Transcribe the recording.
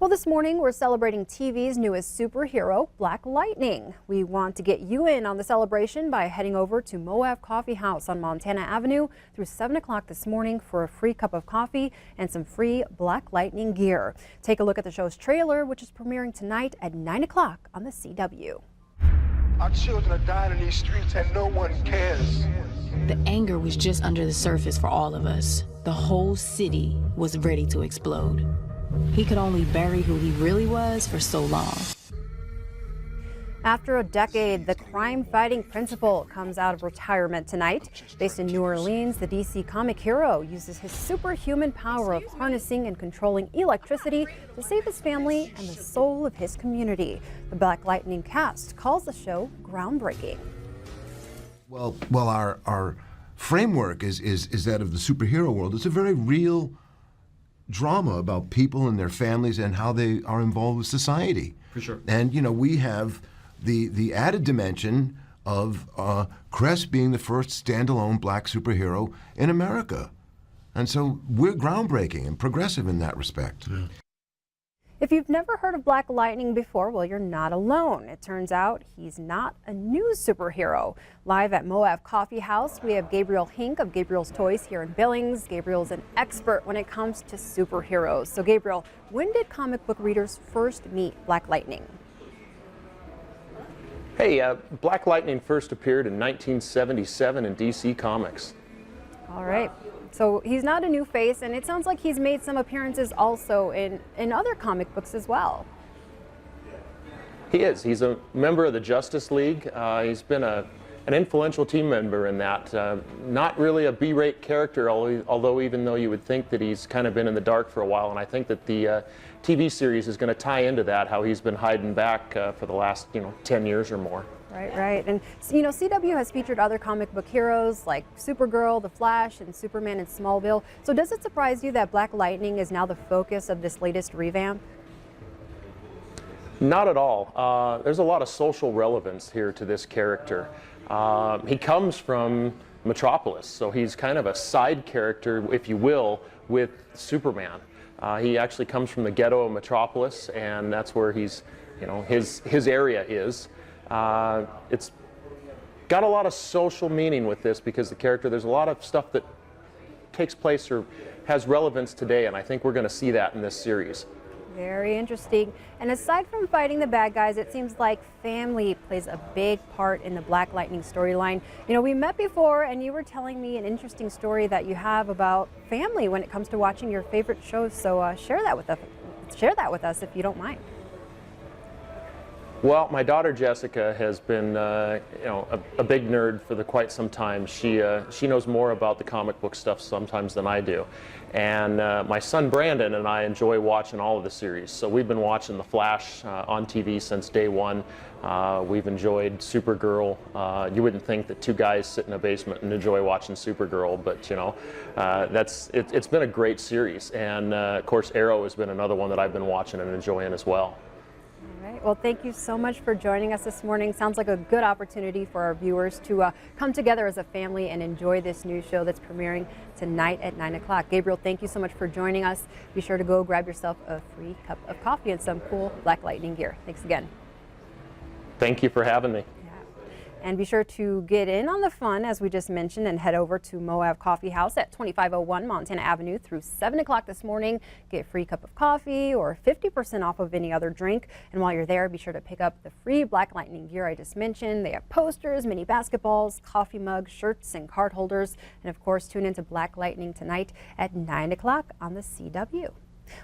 Well, this morning we're celebrating TV's newest superhero, Black Lightning. We want to get you in on the celebration by heading over to Moab Coffee House on Montana Avenue through 7 o'clock this morning for a free cup of coffee and some free Black Lightning gear. Take a look at the show's trailer, which is premiering tonight at 9 o'clock on the CW. Our children are dying in these streets and no one cares. The anger was just under the surface for all of us. The whole city was ready to explode. He could only bury who he really was for so long. After a decade, the crime-fighting principal comes out of retirement tonight. Based in New Orleans, the DC comic hero uses his superhuman power of harnessing and controlling electricity to save his family and the soul of his community. The Black Lightning cast calls the show groundbreaking. Well, our framework is that of the superhero world. It's a very real drama about people and their families and how they are involved with society. For sure. And, you know, we have the added dimension of Crest being the first standalone black superhero in America. And so we're groundbreaking and progressive in that respect. Yeah. If you've never heard of Black Lightning before, well, you're not alone. It turns out he's not a new superhero. Live at Moab Coffee House, we have Gabriel Hink of Gabriel's Toys here in Billings. Gabriel's an expert when it comes to superheroes. So Gabriel, when did comic book readers first meet Black Lightning? Hey, Black Lightning first appeared in 1977 in DC Comics. All right. So he's not a new face, and it sounds like he's made some appearances also in other comic books as well. He is. He's a member of the Justice League. He's been an influential team member in that. Not really a B-rate character, although even though you would think that he's kind of been in the dark for a while, and I think that the TV series is going to tie into that, how he's been hiding back for the last 10 years or more. Right. And, CW has featured other comic book heroes like Supergirl, The Flash, and Superman in Smallville. So does it surprise you that Black Lightning is now the focus of this latest revamp? Not at all. There's a lot of social relevance here to this character. He comes from Metropolis, so he's kind of a side character, if you will, with Superman. He actually comes from the ghetto of Metropolis, and that's where his area is. It's got a lot of social meaning with this because the character, there's a lot of stuff that takes place or has relevance today, and I think we're going to see that in this series. Very interesting. And aside from fighting the bad guys, it seems like family plays a big part in the Black Lightning storyline. We met before, and you were telling me an interesting story that you have about family when it comes to watching your favorite shows. So share that with us if you don't mind. Well, my daughter Jessica has been, a big nerd for quite some time. She knows more about the comic book stuff sometimes than I do, and my son Brandon and I enjoy watching all of the series. So we've been watching The Flash on TV since day one. We've enjoyed Supergirl. You wouldn't think that two guys sit in a basement and enjoy watching Supergirl, but it's been a great series. And of course, Arrow has been another one that I've been watching and enjoying as well. All right. Well, thank you so much for joining us this morning. Sounds like a good opportunity for our viewers to come together as a family and enjoy this new show that's premiering tonight at 9 o'clock. Gabriel, thank you so much for joining us. Be sure to go grab yourself a free cup of coffee and some cool Black Lightning gear. Thanks again. Thank you for having me. And be sure to get in on the fun, as we just mentioned, and head over to Moab Coffee House at 2501 Montana Avenue through 7 o'clock this morning. Get a free cup of coffee or 50% off of any other drink. And while you're there, be sure to pick up the free Black Lightning gear I just mentioned. They have posters, mini basketballs, coffee mugs, shirts, and card holders. And of course, tune into Black Lightning tonight at 9 o'clock on the CW.